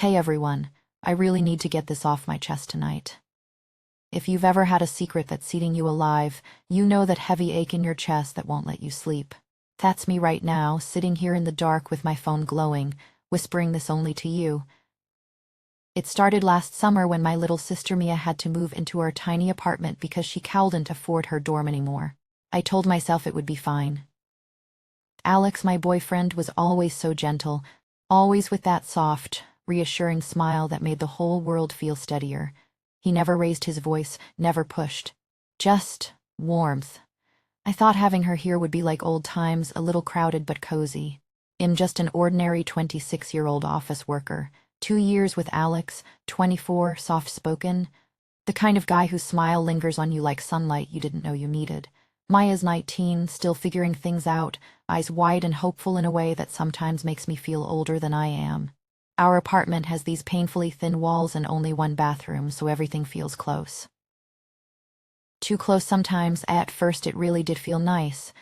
Hey everyone, I really need to get this off my chest tonight. If you've ever had a secret that's eating you alive, you know that heavy ache in your chest that won't let you sleep. That's me right now, sitting here in the dark with my phone glowing, whispering this only to you. It started last summer when my little sister Mia had to move into our tiny apartment because she couldn't afford her dorm anymore. I told myself it would be fine. Alex, my boyfriend, was always so gentle, always with that soft, reassuring smile that made the whole world feel steadier. He never raised his voice, never pushed. Just warmth. I thought having her here would be like old times, a little crowded but cozy. I'm just an ordinary 26-year-old office worker. 2 years with Alex, 24, soft-spoken. The kind of guy whose smile lingers on you like sunlight you didn't know you needed. Maya's 19, still figuring things out, eyes wide and hopeful in a way that sometimes makes me feel older than I am. Our apartment has these painfully thin walls and only one bathroom, so everything feels close. Too close sometimes. At first it really did feel nice.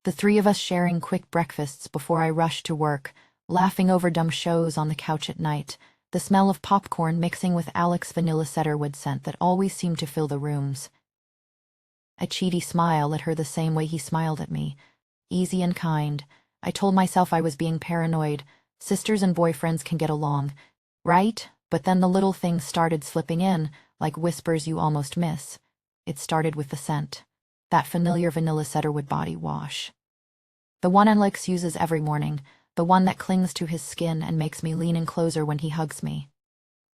The three of us sharing quick breakfasts before I rushed to work, laughing over dumb shows on the couch at night, the smell of popcorn mixing with Alex's vanilla cedarwood scent that always seemed to fill the rooms. A cheaty smile at her the same way he smiled at me, easy and kind. I told myself I was being paranoid. Sisters and boyfriends can get along, right? But then the little things started slipping in, like whispers you almost miss. It started with the scent. That familiar vanilla cedarwood body wash. The one Alex uses every morning, the one that clings to his skin and makes me lean in closer when he hugs me.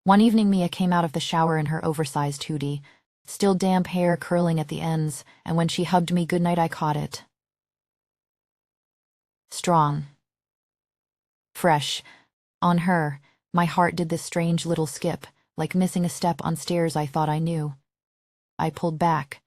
One evening Mia came out of the shower in her oversized hoodie, still damp hair curling at the ends, and when she hugged me goodnight I caught it. Strong. Fresh. On her, my heart did this strange little skip, like missing a step on stairs I thought I knew. I pulled back,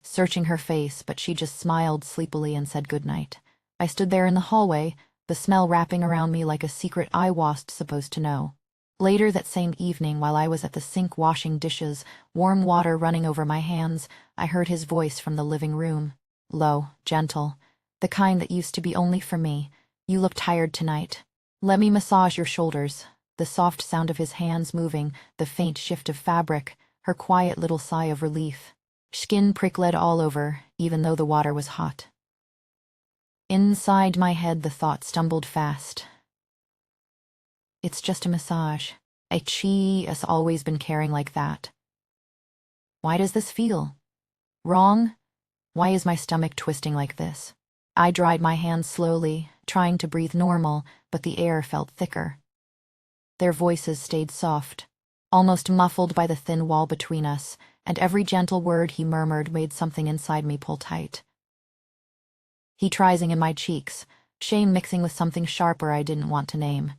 searching her face, but she just smiled sleepily and said goodnight. I stood there in the hallway, the smell wrapping around me like a secret I wasn't supposed to know. Later that same evening, while I was at the sink washing dishes, warm water running over my hands, I heard his voice from the living room. Low, gentle, the kind that used to be only for me. You look tired tonight. Let me massage your shoulders. The soft sound of his hands moving, the faint shift of fabric, her quiet little sigh of relief. Skin prickled all over, even though the water was hot. Inside my head the thought stumbled fast. It's just a massage. She has always been caring like that. Why does this feel wrong? Why is my stomach twisting like this? I dried my hands slowly, trying to breathe normal, but the air felt thicker. Their voices stayed soft, almost muffled by the thin wall between us, and every gentle word he murmured made something inside me pull tight. Heat rising in my cheeks, shame mixing with something sharper I didn't want to name.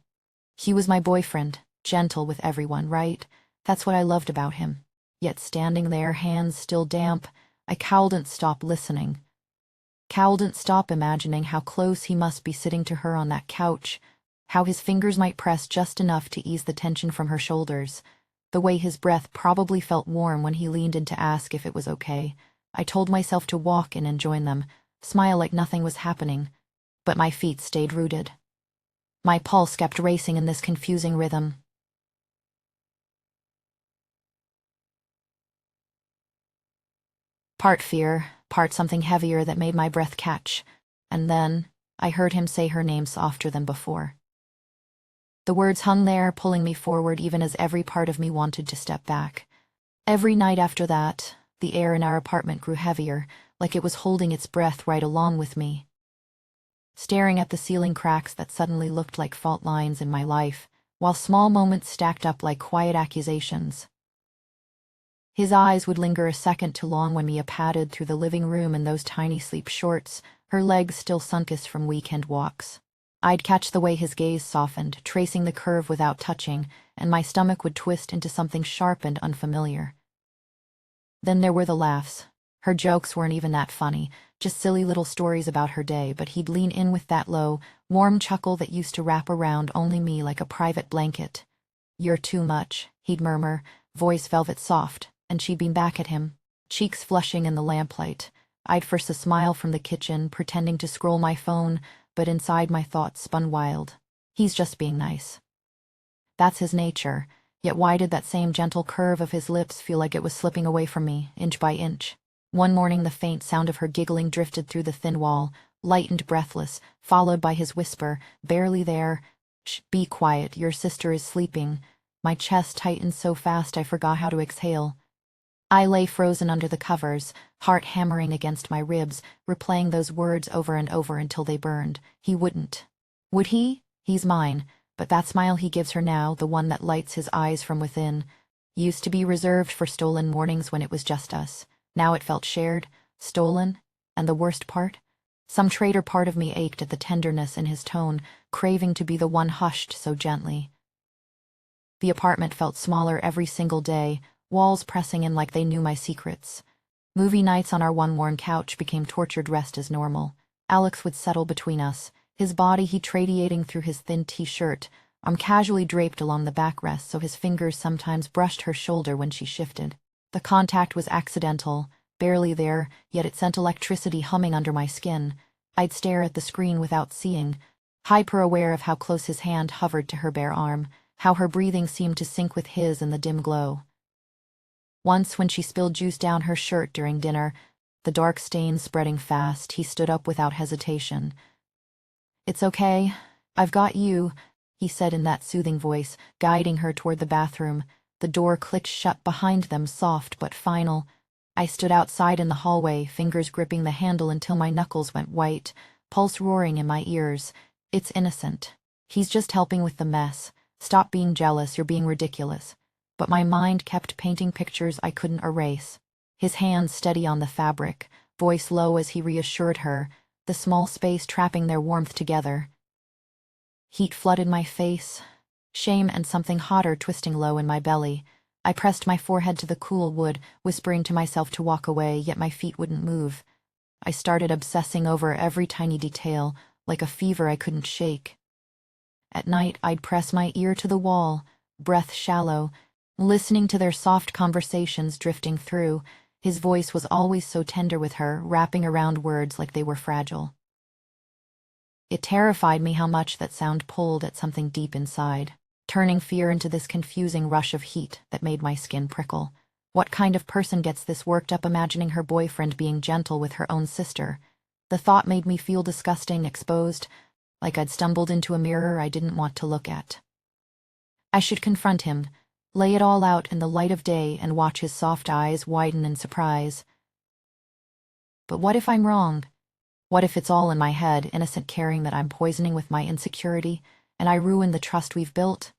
He was my boyfriend, gentle with everyone, right? That's what I loved about him. Yet standing there, hands still damp, I couldn't stop listening. Couldn't stop imagining how close he must be sitting to her on that couch, how his fingers might press just enough to ease the tension from her shoulders, the way his breath probably felt warm when he leaned in to ask if it was okay. I told myself to walk in and join them, smile like nothing was happening, but my feet stayed rooted. My pulse kept racing in this confusing rhythm. Part fear, part something heavier that made my breath catch, and then I heard him say her name softer than before. The words hung there, pulling me forward even as every part of me wanted to step back. Every night after that, the air in our apartment grew heavier, like it was holding its breath right along with me. Staring at the ceiling cracks that suddenly looked like fault lines in my life, while small moments stacked up like quiet accusations. His eyes would linger a second too long when Mia padded through the living room in those tiny sleep shorts, her legs still sunken from weekend walks. I'd catch the way his gaze softened, tracing the curve without touching, and my stomach would twist into something sharp and unfamiliar. Then there were the laughs. Her jokes weren't even that funny, just silly little stories about her day, but he'd lean in with that low, warm chuckle that used to wrap around only me like a private blanket. "You're too much," he'd murmur, voice velvet soft, and she'd beam back at him, cheeks flushing in the lamplight. I'd force a smile from the kitchen, pretending to scroll my phone, but inside my thoughts spun wild. He's just being nice. That's his nature. Yet why did that same gentle curve of his lips feel like it was slipping away from me, inch by inch? One morning the faint sound of her giggling drifted through the thin wall, light and breathless, followed by his whisper, barely there, "Shh, be quiet, your sister is sleeping." My chest tightened so fast I forgot how to exhale. I lay frozen under the covers, heart hammering against my ribs, replaying those words over and over until they burned. He wouldn't. Would he? He's mine. But that smile he gives her now, the one that lights his eyes from within, used to be reserved for stolen mornings when it was just us. Now it felt shared, stolen, and the worst part? Some traitor part of me ached at the tenderness in his tone, craving to be the one hushed so gently. The apartment felt smaller every single day, walls pressing in like they knew my secrets. Movie nights on our one worn couch became tortured rest as normal. Alex would settle between us, his body heat radiating through his thin t-shirt, arm casually draped along the backrest so his fingers sometimes brushed her shoulder when she shifted. The contact was accidental, barely there, yet it sent electricity humming under my skin. I'd stare at the screen without seeing, hyper-aware of how close his hand hovered to her bare arm, how her breathing seemed to sync with his in the dim glow. Once, when she spilled juice down her shirt during dinner, the dark stains spreading fast, he stood up without hesitation. "It's okay. I've got you," he said in that soothing voice, guiding her toward the bathroom. The door clicked shut behind them, soft but final. I stood outside in the hallway, fingers gripping the handle until my knuckles went white, pulse roaring in my ears. It's innocent. He's just helping with the mess. Stop being jealous, you're being ridiculous. But my mind kept painting pictures I couldn't erase. His hands steady on the fabric, voice low as he reassured her, the small space trapping their warmth together. Heat flooded my face, shame and something hotter twisting low in my belly. I pressed my forehead to the cool wood, whispering to myself to walk away, yet my feet wouldn't move. I started obsessing over every tiny detail, like a fever I couldn't shake. At night, I'd press my ear to the wall, breath shallow, listening to their soft conversations drifting through. His voice was always so tender with her, wrapping around words like they were fragile. It terrified me how much that sound pulled at something deep inside, turning fear into this confusing rush of heat that made my skin prickle. What kind of person gets this worked up imagining her boyfriend being gentle with her own sister? The thought made me feel disgusting, exposed, like I'd stumbled into a mirror I didn't want to look at. I should confront him, lay it all out in the light of day and watch his soft eyes widen in surprise. But what if I'm wrong? What if it's all in my head, innocent caring that I'm poisoning with my insecurity, and I ruin the trust we've built?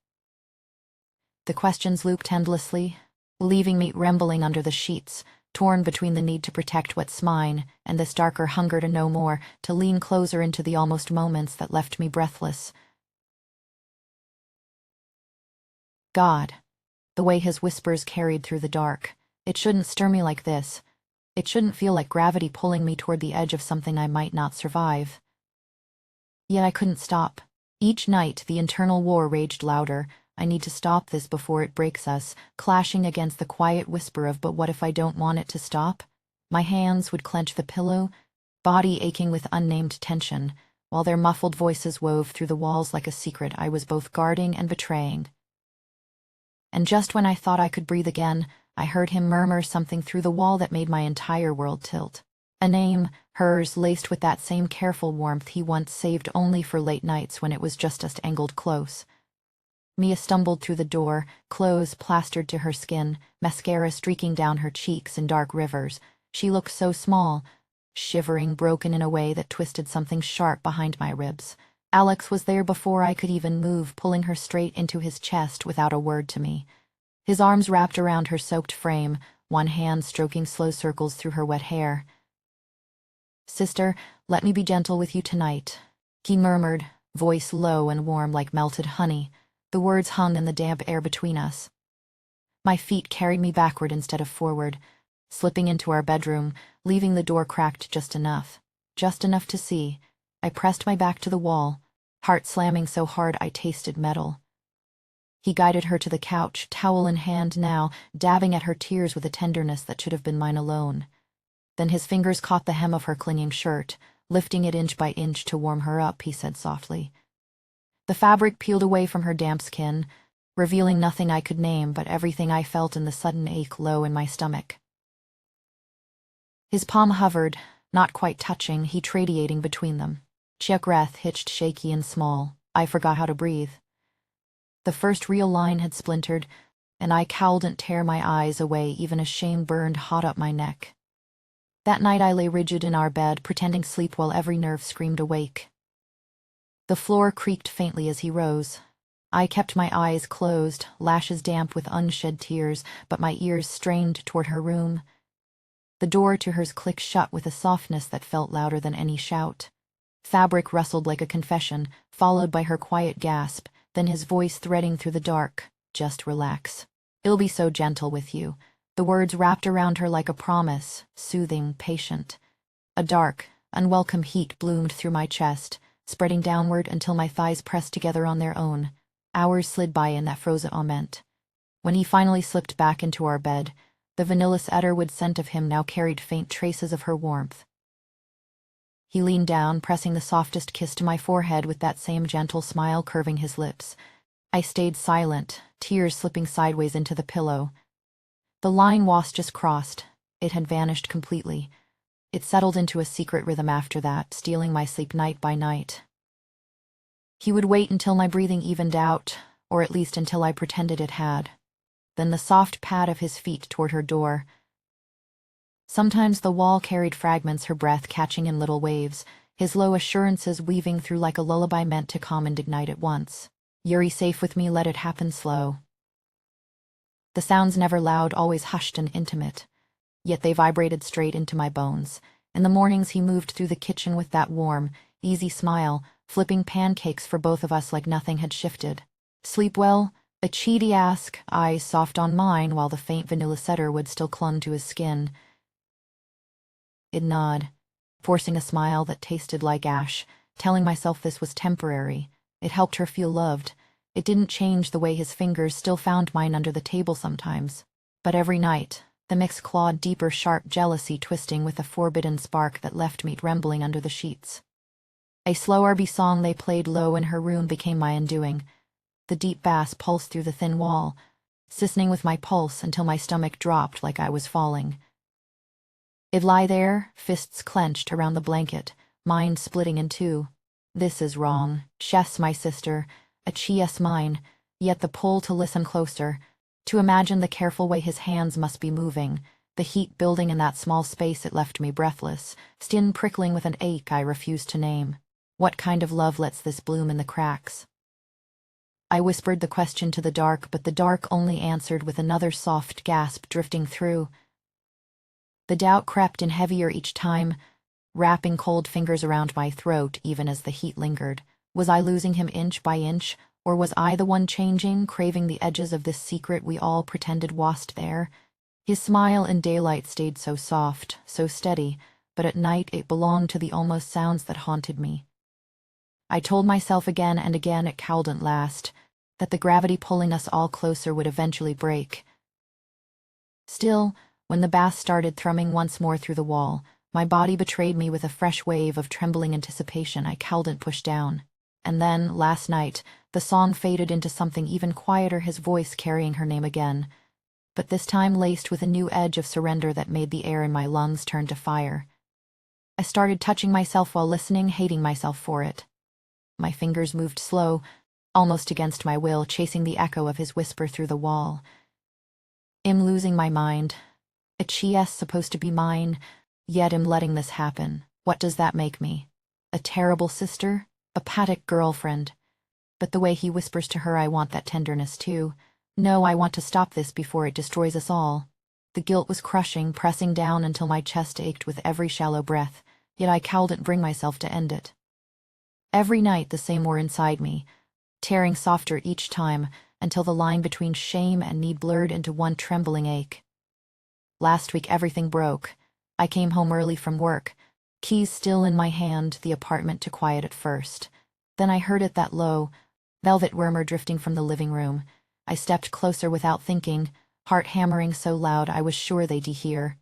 The questions looped endlessly, leaving me trembling under the sheets, torn between the need to protect what's mine and this darker hunger to know more, to lean closer into the almost moments that left me breathless. God. The way his whispers carried through the dark. It shouldn't stir me like this. It shouldn't feel like gravity pulling me toward the edge of something I might not survive. Yet I couldn't stop. Each night, the internal war raged louder. I need to stop this before it breaks us, clashing against the quiet whisper of, but what if I don't want it to stop? My hands would clench the pillow, body aching with unnamed tension, while their muffled voices wove through the walls like a secret I was both guarding and betraying. And just when I thought I could breathe again, I heard him murmur something through the wall that made my entire world tilt. A name, hers, laced with that same careful warmth he once saved only for late nights when it was just us angled close. Mia stumbled through the door, clothes plastered to her skin, mascara streaking down her cheeks in dark rivers. She looked so small, shivering, broken in a way that twisted something sharp behind my ribs. Alex was there before I could even move, pulling her straight into his chest without a word to me. His arms wrapped around her soaked frame, one hand stroking slow circles through her wet hair. "Sister, let me be gentle with you tonight," he murmured, voice low and warm like melted honey. The words hung in the damp air between us. My feet carried me backward instead of forward, slipping into our bedroom, leaving the door cracked just enough to see. I pressed my back to the wall, heart slamming so hard I tasted metal. He guided her to the couch, towel in hand now, dabbing at her tears with a tenderness that should have been mine alone. Then his fingers caught the hem of her clinging shirt, lifting it inch by inch to warm her up, he said softly. The fabric peeled away from her damp skin, revealing nothing I could name but everything I felt in the sudden ache low in my stomach. His palm hovered, not quite touching, heat radiating between them. Breath hitched shaky and small. I forgot how to breathe. The first real line had splintered, and I couldn't tear my eyes away even as shame burned hot up my neck. That night I lay rigid in our bed, pretending sleep while every nerve screamed awake. The floor creaked faintly as he rose. I kept my eyes closed, lashes damp with unshed tears, but my ears strained toward her room. The door to hers clicked shut with a softness that felt louder than any shout. Fabric rustled like a confession, followed by her quiet gasp, then his voice threading through the dark. Just relax. I'll be so gentle with you. The words wrapped around her like a promise, soothing, patient. A dark, unwelcome heat bloomed through my chest, spreading downward until my thighs pressed together on their own. Hours slid by in that frozen moment. When he finally slipped back into our bed, the vanilla cedarwood scent of him now carried faint traces of her warmth. He leaned down, pressing the softest kiss to my forehead with that same gentle smile curving his lips. I stayed silent, tears slipping sideways into the pillow. The line was just crossed. It had vanished completely. It settled into a secret rhythm after that, stealing my sleep night by night. He would wait until my breathing evened out, or at least until I pretended it had. Then the soft pad of his feet toward her door. Sometimes the wall carried fragments, her breath catching in little waves, his low assurances weaving through like a lullaby meant to calm and ignite at once. You're safe with me, let it happen slow. The sounds never loud, always hushed and intimate, yet they vibrated straight into my bones. In the mornings he moved through the kitchen with that warm, easy smile, flipping pancakes for both of us like nothing had shifted. Sleep well? A cheaty ask, eyes soft on mine while the faint vanilla cedarwood still clung to his skin. I'd nod, forcing a smile that tasted like ash, telling myself this was temporary. It helped her feel loved. It didn't change the way his fingers still found mine under the table sometimes. But every night, the mix clawed deeper, sharp jealousy twisting with a forbidden spark that left me trembling under the sheets. A slow R&B song they played low in her room became my undoing. The deep bass pulsed through the thin wall, sissening with my pulse until my stomach dropped like I was falling. I'd lie there, fists clenched around the blanket, mind splitting in two. This is wrong. Chess, my sister. A chess mine. Yet the pull to listen closer, to imagine the careful way his hands must be moving, the heat building in that small space, it left me breathless, skin prickling with an ache I refused to name. What kind of love lets this bloom in the cracks? I whispered the question to the dark, but the dark only answered with another soft gasp drifting through. The doubt crept in heavier each time, wrapping cold fingers around my throat even as the heat lingered. Was I losing him inch by inch, or was I the one changing, craving the edges of this secret we all pretended was there? His smile in daylight stayed so soft, so steady, but at night it belonged to the almost sounds that haunted me. I told myself again and again it couldn't last, that the gravity pulling us all closer would eventually break. Still, when the bass started thrumming once more through the wall, my body betrayed me with a fresh wave of trembling anticipation I couldn't push down. And then, last night, the song faded into something even quieter, his voice carrying her name again, but this time laced with a new edge of surrender that made the air in my lungs turn to fire. I started touching myself while listening, hating myself for it. My fingers moved slow, almost against my will, chasing the echo of his whisper through the wall. I'm losing my mind. A chess supposed to be mine, yet I'm letting this happen. What does that make me? A terrible sister? A pathetic girlfriend? But the way he whispers to her, I want that tenderness too. No, I want to stop this before it destroys us all. The guilt was crushing, pressing down until my chest ached with every shallow breath, yet I couldn't bring myself to end it. Every night the same war inside me, tearing softer each time until the line between shame and need blurred into one trembling ache. Last week everything broke. I came home early from work, keys still in my hand, the apartment to quiet at first. Then I heard it, that low, velvet murmur drifting from the living room. I stepped closer without thinking, heart hammering so loud I was sure they'd hear.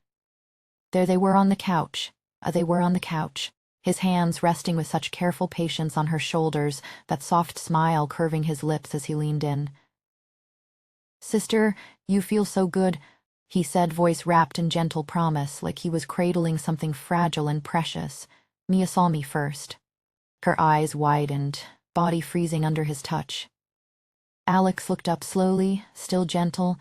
There they were on the couch. His hands resting with such careful patience on her shoulders, that soft smile curving his lips as he leaned in. Sister, you feel so good, he said, voice wrapped in gentle promise, like he was cradling something fragile and precious. Mia saw me first. Her eyes widened, body freezing under his touch. Alex looked up slowly, still gentle.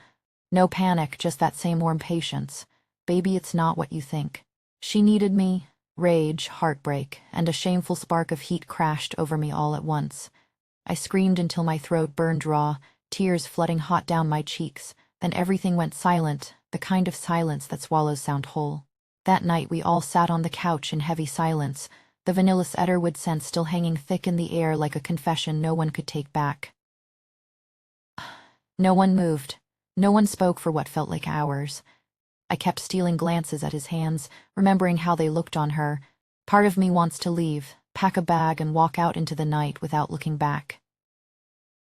No panic, just that same warm patience. Baby, it's not what you think. She needed me. Rage, heartbreak, and a shameful spark of heat crashed over me all at once. I screamed until my throat burned raw, tears flooding hot down my cheeks. Then everything went silent, the kind of silence that swallows sound whole. That night we all sat on the couch in heavy silence, the vanilla cedarwood scent still hanging thick in the air like a confession no one could take back. No one moved. No one spoke for what felt like hours. I kept stealing glances at his hands, remembering how they looked on her. Part of me wants to leave, pack a bag and walk out into the night without looking back.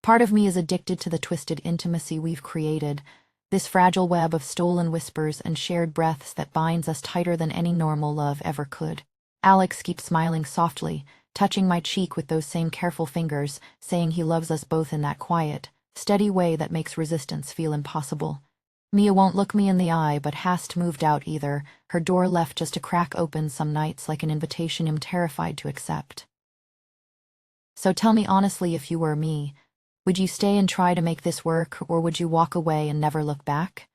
Part of me is addicted to the twisted intimacy we've created, this fragile web of stolen whispers and shared breaths that binds us tighter than any normal love ever could. Alex keeps smiling softly, touching my cheek with those same careful fingers, saying he loves us both in that quiet, steady way that makes resistance feel impossible. Mia won't look me in the eye, but hasn't moved out either, her door left just a crack open some nights like an invitation I'm terrified to accept. So tell me honestly, if you were me, would you stay and try to make this work, or would you walk away and never look back?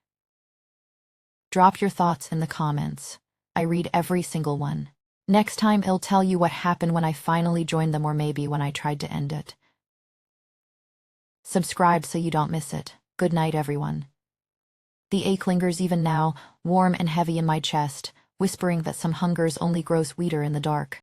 Drop your thoughts in the comments. I read every single one. Next time I'll tell you what happened when I finally joined them, or maybe when I tried to end it. Subscribe so you don't miss it. Good night, everyone. The ache lingers even now, warm and heavy in my chest, whispering that some hungers only grow sweeter in the dark.